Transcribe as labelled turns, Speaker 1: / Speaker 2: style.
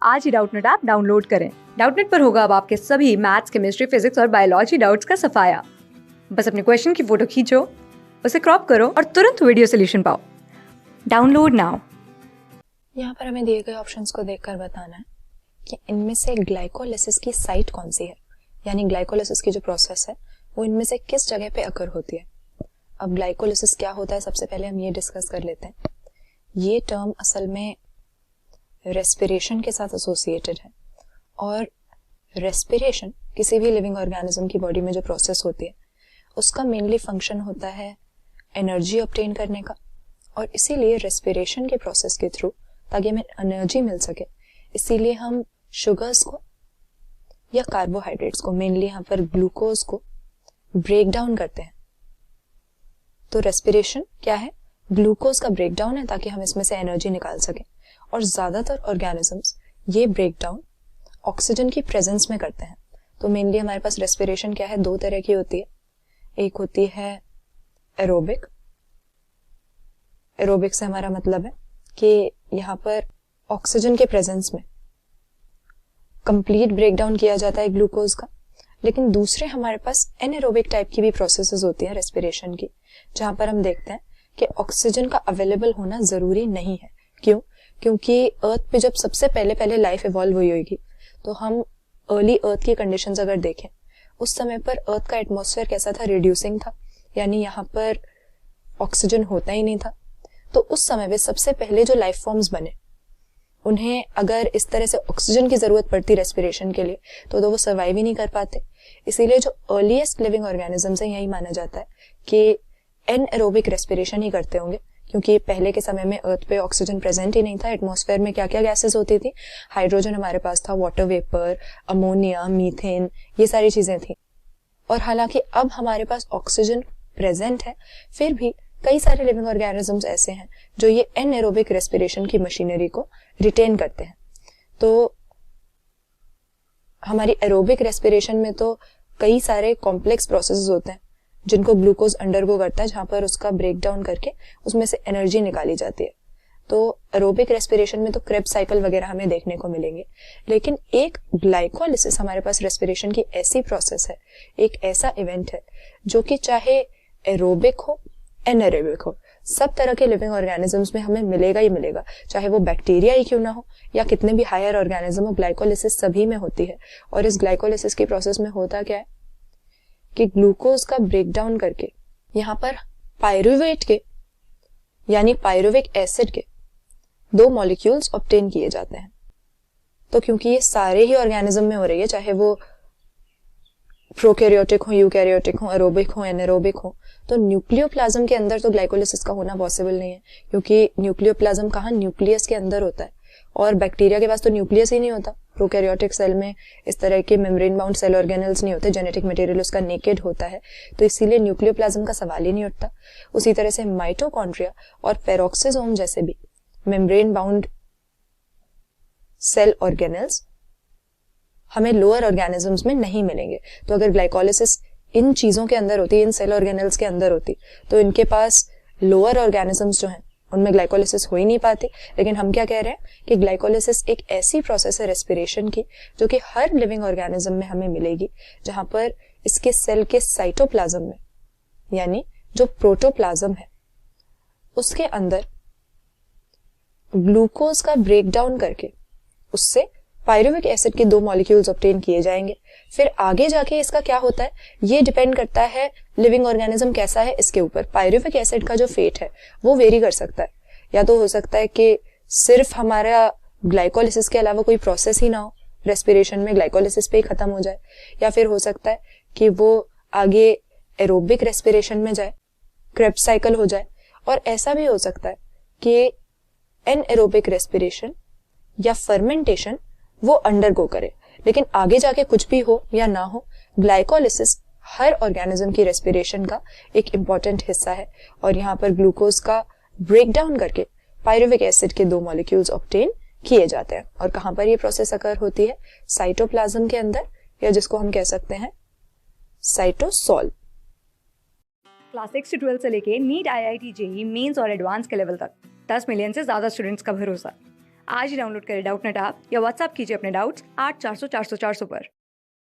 Speaker 1: आज ही Doubtnut app download करें। Doubtnut पर होगा अब आपके सभी मैथ्स, केमिस्ट्री, फिजिक्स और बायोलॉजी डाउट्स का सफाया। बस अपने क्वेश्चन की फोटो खींचो, उसे क्रॉप करो और तुरंत वीडियो सोल्यूशन पाओ। Download now.
Speaker 2: यहाँ पर हमें दिए गए ऑप्शंस को देखकर बताना है कि इनमें से ग्लाइकोलिसिस की साइट कौन सी है, यानी ग्लाइकोलिसिस की जो प्रोसेस है वो इनमें से किस जगह पे अकर होती है। अब ग्लाइकोलिसिस क्या होता है, सबसे पहले हम ये डिस्कस कर लेते हैं। ये टर्म असल में रेस्पिरेशन के साथ एसोसिएटेड है और रेस्पिरेशन किसी भी लिविंग ऑर्गेनिज्म की बॉडी में जो प्रोसेस होती है उसका मेनली फंक्शन होता है एनर्जी ऑब्टेन करने का, और इसीलिए रेस्पिरेशन के प्रोसेस के थ्रू ताकि हमें एनर्जी मिल सके, इसीलिए हम शुगर्स को या कार्बोहाइड्रेट्स को, मेनली यहाँ पर ग्लूकोज को ब्रेक डाउन करते हैं। तो रेस्पिरेशन क्या है, ग्लूकोज का ब्रेक डाउन है ताकि हम इसमें से एनर्जी निकाल सकें। और ज्यादातर ऑर्गेनिजम्स ये ब्रेक डाउन ऑक्सीजन की प्रेजेंस में करते हैं। तो मेनली हमारे पास रेस्पिरेशन क्या है, दो तरह की होती है। एक होती है एरोबिक। एरोबिक से हमारा मतलब है कि यहाँ पर ऑक्सीजन के प्रेजेंस में कंप्लीट ब्रेकडाउन किया जाता है ग्लूकोज का। लेकिन दूसरे हमारे पास एनएरोबिक टाइप की भी प्रोसेसेस होती है रेस्पिरेशन की, जहां पर हम देखते हैं कि ऑक्सीजन का अवेलेबल होना जरूरी नहीं है। क्यों? क्योंकि अर्थ पे जब सबसे पहले लाइफ इवॉल्व हुई होगी, तो हम अर्ली अर्थ की कंडीशंस अगर देखें, उस समय पर अर्थ का एटमॉस्फेयर कैसा था, रिड्यूसिंग था, यानी यहाँ पर ऑक्सीजन होता ही नहीं था। तो उस समय पे सबसे पहले जो लाइफ फॉर्म्स बने, उन्हें अगर इस तरह से ऑक्सीजन की जरूरत पड़ती रेस्पिरेशन के लिए तो वो सर्वाइव ही नहीं कर पाते। इसीलिए जो अर्लीस्ट लिविंग ऑर्गेनिजम्स है, यही माना जाता है कि एनएरोबिक रेस्पिरेशन ही करते होंगे, क्योंकि पहले के समय में अर्थ पे ऑक्सीजन प्रेजेंट ही नहीं था। एटमॉस्फेयर में क्या क्या गैसेस होती थी, हाइड्रोजन हमारे पास था, वाटर वेपर, अमोनिया, मीथेन, ये सारी चीजें थी। और हालांकि अब हमारे पास ऑक्सीजन प्रेजेंट है, फिर भी कई सारे लिविंग ऑर्गेनिजम्स ऐसे हैं जो ये एनएरोबिक रेस्पिरेशन की मशीनरी को रिटेन करते हैं। तो हमारी एरोबिक रेस्पिरेशन में तो कई सारे कॉम्प्लेक्स प्रोसेसेस होते हैं जिनको ग्लूकोज अंडरगो करता है, जहां पर उसका ब्रेक डाउन करके उसमें से एनर्जी निकाली जाती है। तो एरोबिक रेस्पिरेशन में तो क्रेब्स साइकिल वगैरह हमें देखने को मिलेंगे। लेकिन एक ग्लाइकोलिसिस हमारे पास रेस्पिरेशन की ऐसी प्रोसेस है, एक ऐसा इवेंट है जो कि चाहे एरोबिक हो एनएरोबिक हो, सब तरह के लिविंग ऑर्गेनिजम्स में हमें मिलेगा ही मिलेगा, चाहे वो बैक्टीरिया ही क्यों ना हो या कितने भी हायर ऑर्गेनिज्म हो, ग्लाइकोलिसिस सभी में होती है। और इस ग्लाइकोलिसिस की प्रोसेस में होता क्या है कि ग्लूकोज का ब्रेक डाउन करके यहाँ पर पायरुवेट के, यानी पायरुविक एसिड के 2 मॉलिक्यूल्स ऑब्टेन किए जाते हैं। तो क्योंकि ये सारे ही ऑर्गेनिज्म में हो रही है, चाहे वो प्रोकैरियोटिक हो, यूकैरियोटिक हो, एरोबिक हो, एनारोबिक हो, तो न्यूक्लियोप्लाज्म के अंदर तो ग्लाइकोलिसिस का होना पॉसिबल नहीं है, क्योंकि न्यूक्लियोप्लाज्म कहाँ, न्यूक्लियस के अंदर होता है। और बैक्टीरिया के पास तो न्यूक्लियस ही नहीं होता। प्रोकैरियोटिक सेल में इस तरह के मेम्ब्रेन बाउंड सेल ऑर्गेनल्स नहीं होते, जेनेटिक मटेरियल उसका नेकेड होता है, तो इसीलिए न्यूक्लियोप्लाज्म का सवाल ही नहीं उठता। उसी तरह से माइटोकॉन्ड्रिया और पेरोक्सिसोम जैसे भी मेम्ब्रेन बाउंड सेल ऑर्गेनल्स हमें लोअर ऑर्गेनिजम्स में नहीं मिलेंगे। तो अगर ग्लाइकोलिसिस इन चीजों के अंदर होती, इन सेल ऑर्गेनल्स के अंदर होती, तो इनके पास लोअर ऑर्गेनिजम्स जो हैं उनमें ग्लाइकोलिसिस हो ही नहीं पाती। लेकिन हम क्या कह रहे हैं कि ग्लाइकोलिसिस एक ऐसी प्रोसेस है रेस्पिरेशन की जो कि हर लिविंग ऑर्गेनिज्म में हमें मिलेगी, जहां पर इसके सेल के साइटोप्लाज्म में, यानी जो प्रोटोप्लाज्म है, उसके अंदर ग्लूकोज का ब्रेक डाउन करके उससे पायरुविक एसिड के 2 मॉलिक्यूल्स ऑब्टेन किए जाएंगे। फिर आगे जाके इसका क्या होता है, ये डिपेंड करता है लिविंग ऑर्गेनिज्म कैसा है इसके ऊपर। पायरुविक एसिड का जो फेट है वो वेरी कर सकता है, या तो हो सकता है कि सिर्फ हमारा ग्लाइकोलिसिस के अलावा कोई प्रोसेस ही ना हो, रेस्पिरेशन में ग्लाइकोलिसिस पे ही खत्म हो जाए, या फिर हो सकता है कि वो आगे एरोबिक रेस्पिरेशन में जाए, क्रेब्स साइकिल हो जाए, और ऐसा भी हो सकता है कि एनएरोबिक रेस्पिरेशन या फर्मेंटेशन वो अंडरगो करे। लेकिन आगे जाके कुछ भी हो या ना हो, ग्लाइकोलिसिस हर ऑर्गेनिज्म की रेस्पिरेशन का एक इंपॉर्टेंट हिस्सा है। और यहाँ पर ग्लूकोज का ब्रेक डाउन करके पायरुविक एसिड के 2 मॉलिक्यूल्स ऑब्टेन किए जाते हैं। और कहाँ पर ये प्रोसेस अकर होती है, साइटोप्लाज्म के अंदर, या जिसको हम कह सकते हैं साइटोसॉल।
Speaker 1: क्लास 6 से 12 से लेके नीट, IIT, JEE मेंस और एडवांस के लेवल तक 10 मिलियन से ज्यादा स्टूडेंट्स का भरोसा। आज ही डाउनलोड करें डाउटनेट ऐप या व्हाट्सएप कीजिए अपने डाउट्स 8400 400 400 पर।